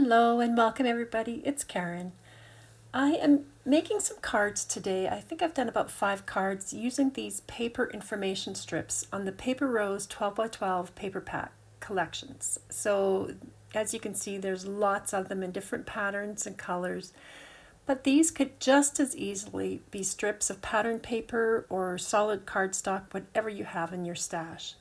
Hello and welcome everybody, it's Karen. I am making some cards today. I think I've done about 5 cards using these paper information strips on the Paper Rose 12 by 12 paper pack collections. So as you can see, there's lots of them in different patterns and colors, but these could just as easily be strips of pattern paper or solid cardstock, whatever you have in your stash.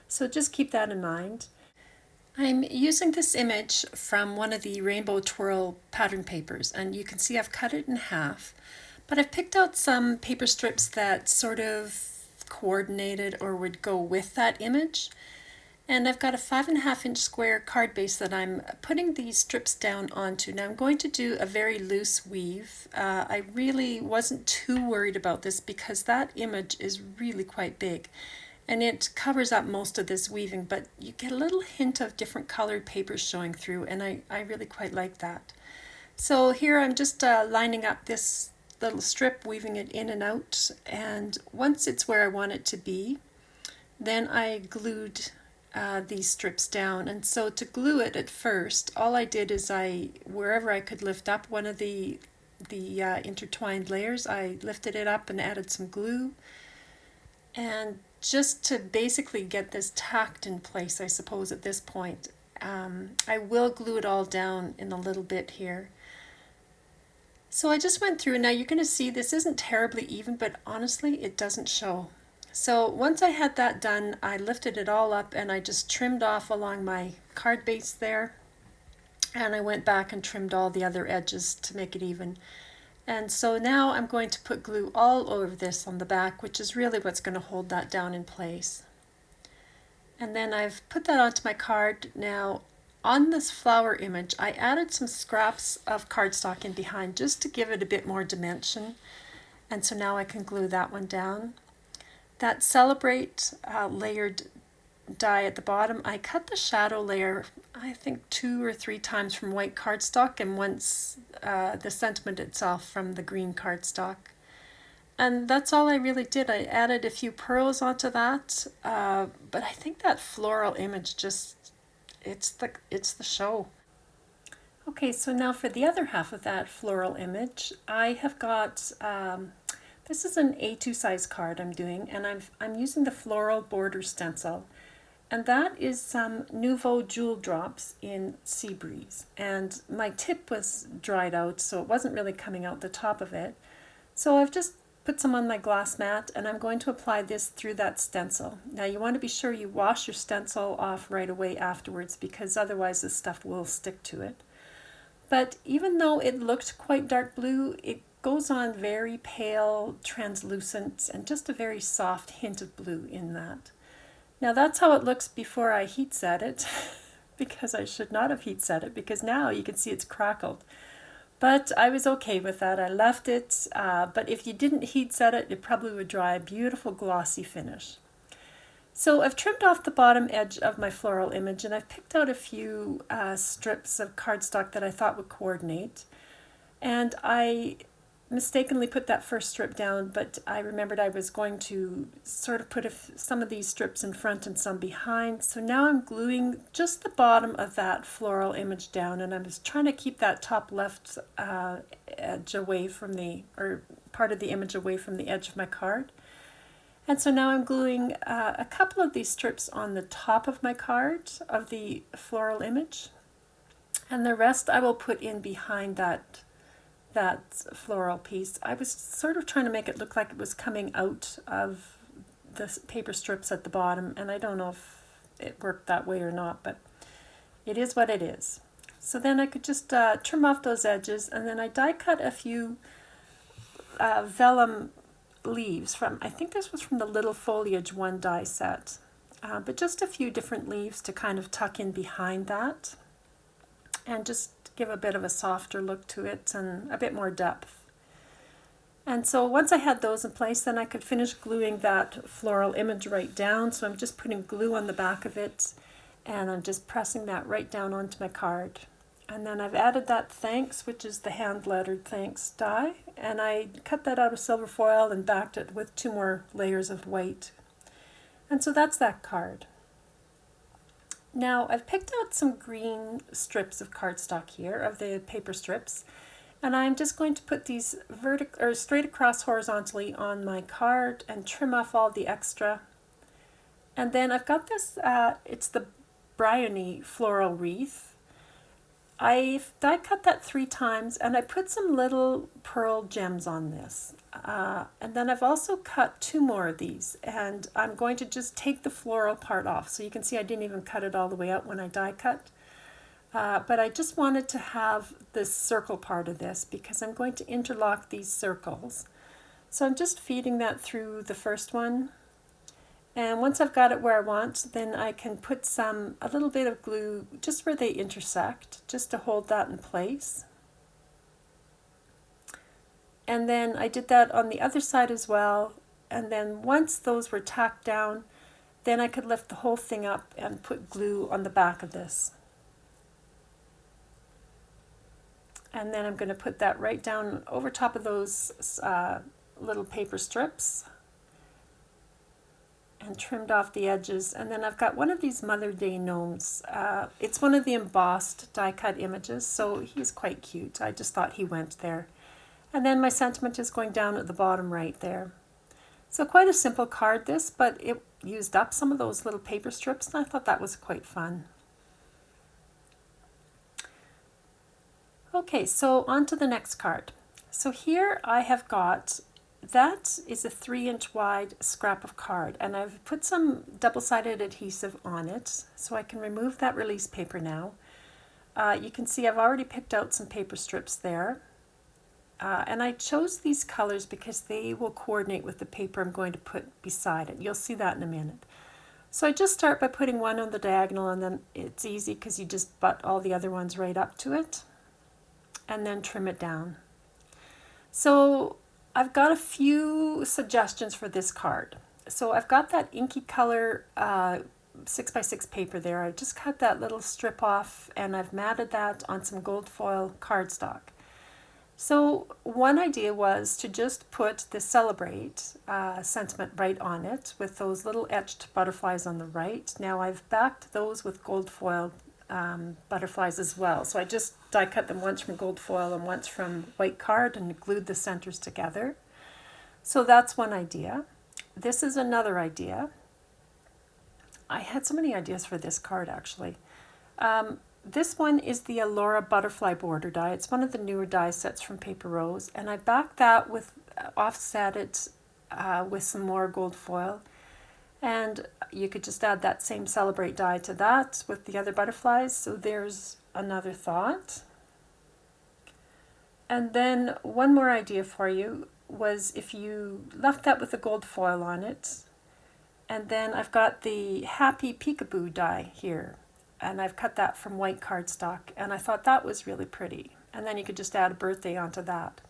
So just keep that in mind. I'm using this image from one of the Rainbow Twirl pattern papers, and you can see I've cut it in half, but I've picked out some paper strips that sort of coordinated or would go with that image. And I've got a 5.5-inch square card base that I'm putting these strips down onto. Now I'm going to do a very loose weave. I really wasn't too worried about this because that image is really quite big. And it covers up most of this weaving, but you get a little hint of different colored papers showing through, and I really quite like that. So here I'm just lining up this little strip, weaving it in and out, and once it's where I want it to be, then I glued these strips down. And so to glue it at first, all I did is wherever I could lift up one of the intertwined layers, I lifted it up and added some glue. And just to basically get this tacked in place, I suppose at this point, I will glue it all down in a little bit here. So I just went through, and now you're going to see this isn't terribly even, but honestly it doesn't show. So once I had that done, I lifted it all up and I just trimmed off along my card base there, and I went back and trimmed all the other edges to make it even. And so now I'm going to put glue all over this on the back, which is really what's going to hold that down in place. And then I've put that onto my card. Now on this flower image, I added some scraps of cardstock in behind just to give it a bit more dimension. And so now I can glue that one down. That Celebrate layered die at the bottom, I cut the shadow layer I think 2 or 3 times from white cardstock, and once the sentiment itself from the green cardstock. And that's all I really did. I added a few pearls onto that, but I think that floral image just, it's the show. Okay, so now for the other half of that floral image, I have got this is an A2 size card I'm doing, and I'm using the Floral border stencil. And that is some Nouveau Jewel Drops in Sea Breeze. And my tip was dried out, so it wasn't really coming out the top of it. So I've just put some on my glass mat, and I'm going to apply this through that stencil. Now you want to be sure you wash your stencil off right away afterwards, because otherwise this stuff will stick to it. But even though it looked quite dark blue, it goes on very pale, translucent, and just a very soft hint of blue in that. Now that's how it looks before I heat set it, because I should not have heat set it, because now you can see it's crackled. But I was okay with that. I left it, but if you didn't heat set it, it probably would dry a beautiful glossy finish. So I've trimmed off the bottom edge of my floral image, and I've picked out a few strips of cardstock that I thought would coordinate. And I mistakenly put that first strip down, but I remembered I was going to sort of put some of these strips in front and some behind. So now I'm gluing just the bottom of that floral image down, and I'm just trying to keep that top left edge away from or part of the image away from the edge of my card. And so now I'm gluing a couple of these strips on the top of my card of the floral image, and the rest I will put in behind that floral piece. I was sort of trying to make it look like it was coming out of the paper strips at the bottom, and I don't know if it worked that way or not, but it is what it is. So then I could just trim off those edges, and then I die cut a few vellum leaves from, I think this was from the Little Foliage 1 die set, but just a few different leaves to kind of tuck in behind that and just give a bit of a softer look to it and a bit more depth. And so once I had those in place, then I could finish gluing that floral image right down. So I'm just putting glue on the back of it, and I'm just pressing that right down onto my card. And then I've added that thanks, which is the hand lettered thanks die, and I cut that out of silver foil and backed it with 2 more layers of white. And so that's that card. Now I've picked out some green strips of cardstock here, of the paper strips, and I'm just going to put these straight across horizontally on my card and trim off all the extra. And then I've got this, it's the Bryony floral wreath. I've die cut that 3 times, and I put some little pearl gems on this. And then I've also cut 2 more of these, and I'm going to just take the floral part off. So you can see I didn't even cut it all the way out when I die cut. But I just wanted to have this circle part of this because I'm going to interlock these circles. So I'm just feeding that through the first one. And once I've got it where I want, then I can put a little bit of glue just where they intersect, just to hold that in place. And then I did that on the other side as well. And then once those were tacked down, then I could lift the whole thing up and put glue on the back of this. And then I'm going to put that right down over top of those little paper strips, and trimmed off the edges. And then I've got one of these Mother Day gnomes. It's one of the embossed die cut images, so he's quite cute. I just thought he went there. And then my sentiment is going down at the bottom right there. So quite a simple card this, but it used up some of those little paper strips, and I thought that was quite fun. Okay, so on to the next card. So here I have got, that is a 3-inch wide scrap of card, and I've put some double-sided adhesive on it so I can remove that release paper now. You can see I've already picked out some paper strips there, and I chose these colors because they will coordinate with the paper I'm going to put beside it. You'll see that in a minute. So I just start by putting one on the diagonal, and then it's easy because you just butt all the other ones right up to it and then trim it down. So I've got a few suggestions for this card. So I've got that inky color 6x6 paper there. I just cut that little strip off, and I've matted that on some gold foil cardstock. So one idea was to just put the Celebrate sentiment right on it with those little etched butterflies on the right. Now I've backed those with gold foil butterflies as well. So I just die cut them once from gold foil and once from white card and glued the centers together. So that's one idea. This is another idea. I had so many ideas for this card actually. This one is the Allura butterfly border die. It's one of the newer die sets from Paper Rose, and I backed that with offset it with some more gold foil. And you could just add that same Celebrate die to that with the other butterflies. So there's another thought. And then one more idea for you was if you left that with the gold foil on it. And then I've got the Happy Peekaboo die here. And I've cut that from white cardstock. And I thought that was really pretty. And then you could just add a birthday onto that.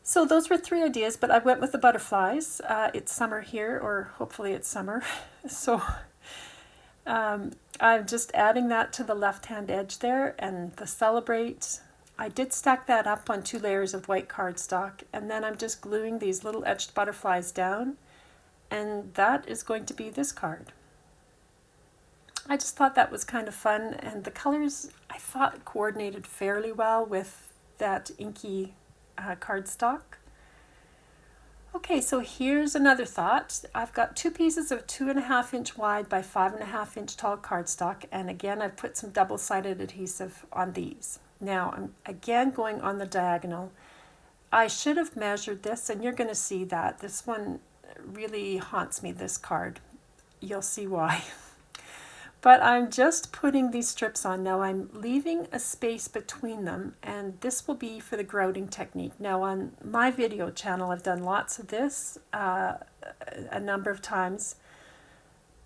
So those were 3 ideas, but I went with the butterflies. It's summer here, or hopefully it's summer. So I'm just adding that to the left-hand edge there, and the Celebrate. I did stack that up on 2 layers of white cardstock, and then I'm just gluing these little etched butterflies down, and that is going to be this card. I just thought that was kind of fun, and the colors I thought coordinated fairly well with that inky cardstock. Okay, so here's another thought. I've got 2 pieces of 2.5-inch wide by 5.5-inch tall cardstock, and again I've put some double-sided adhesive on these. Now I'm again going on the diagonal. I should have measured this, and you're going to see that. This one really haunts me, this card. You'll see why. But I'm just putting these strips on. Now I'm leaving a space between them, and this will be for the grouting technique. Now on my video channel I've done lots of this a number of times,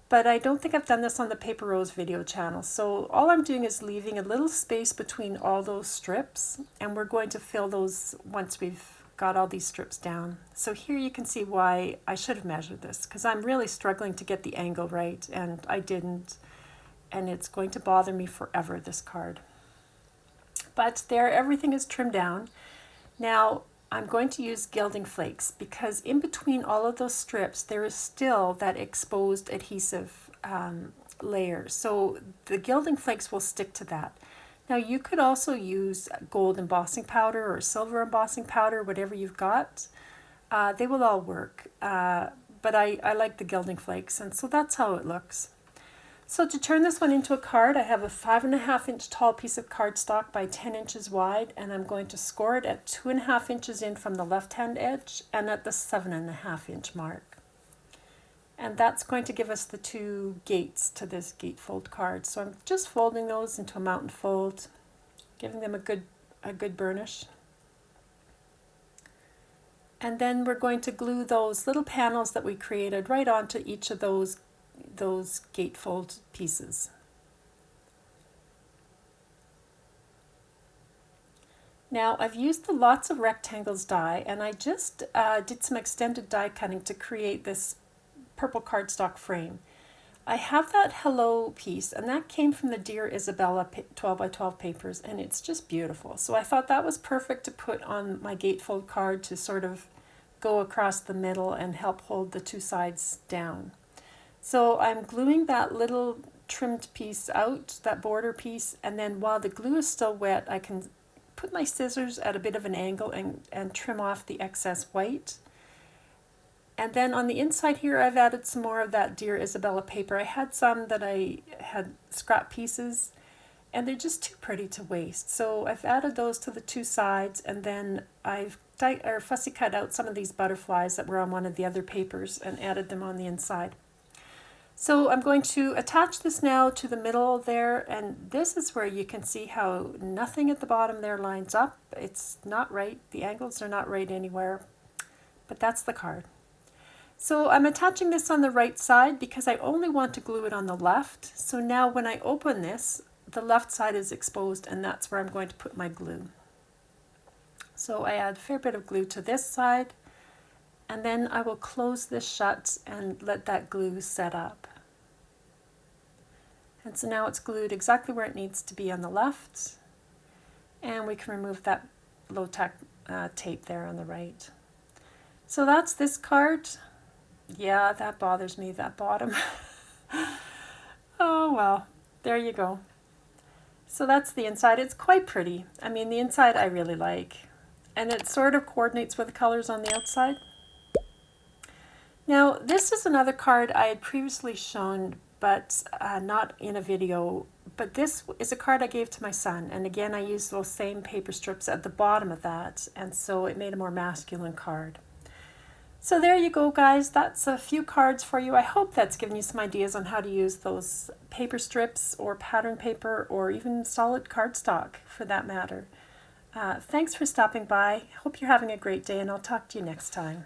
but I don't think I've done this on the Paper Rose video channel. So all I'm doing is leaving a little space between all those strips, and we're going to fill those once we've got all these strips down. So here you can see why I should have measured this, because I'm really struggling to get the angle right, and I didn't. And it's going to bother me forever, this card. But there, everything is trimmed down. Now I'm going to use gilding flakes, because in between all of those strips there is still that exposed adhesive layer, so the gilding flakes will stick to that. Now you could also use gold embossing powder or silver embossing powder, whatever you've got. They will all work, but I like the gilding flakes, and so that's how it looks. So to turn this one into a card, I have a 5.5-inch tall piece of cardstock by 10 inches wide, and I'm going to score it at 2.5 inches in from the left-hand edge and at the 7.5-inch mark. And that's going to give us the 2 gates to this gatefold card. So I'm just folding those into a mountain fold, giving them a good burnish. And then we're going to glue those little panels that we created right onto each of those gatefold pieces. Now I've used the Lots of Rectangles die, and I just did some extended die cutting to create this purple cardstock frame. I have that hello piece, and that came from the Dear Isabella 12 by 12 papers, and it's just beautiful. So I thought that was perfect to put on my gatefold card to sort of go across the middle and help hold the 2 sides down. So I'm gluing that little trimmed piece out, that border piece, and then while the glue is still wet, I can put my scissors at a bit of an angle and trim off the excess white. And then on the inside here, I've added some more of that Dear Isabella paper. I had some that I had scrap pieces, and they're just too pretty to waste. So I've added those to the 2 sides, and then I've fussy cut out some of these butterflies that were on one of the other papers and added them on the inside. So I'm going to attach this now to the middle there, and this is where you can see how nothing at the bottom there lines up. It's not right. The angles are not right anywhere, but that's the card. So I'm attaching this on the right side because I only want to glue it on the left. So now when I open this, the left side is exposed, and that's where I'm going to put my glue. So I add a fair bit of glue to this side, and then I will close this shut and let that glue set up. And so now it's glued exactly where it needs to be on the left, and we can remove that low-tack tape there on the right. So that's this card. Yeah, that bothers me, that bottom. Oh well, there you go. So that's the inside. It's quite pretty. I mean, the inside I really like, and it sort of coordinates with the colors on the outside. Now this is another card I had previously shown, but not in a video. But this is a card I gave to my son, and again I used those same paper strips at the bottom of that, and so it made a more masculine card. So there you go, guys. That's a few cards for you. I hope that's given you some ideas on how to use those paper strips or pattern paper or even solid cardstock for that matter. Thanks for stopping by. Hope you're having a great day, and I'll talk to you next time.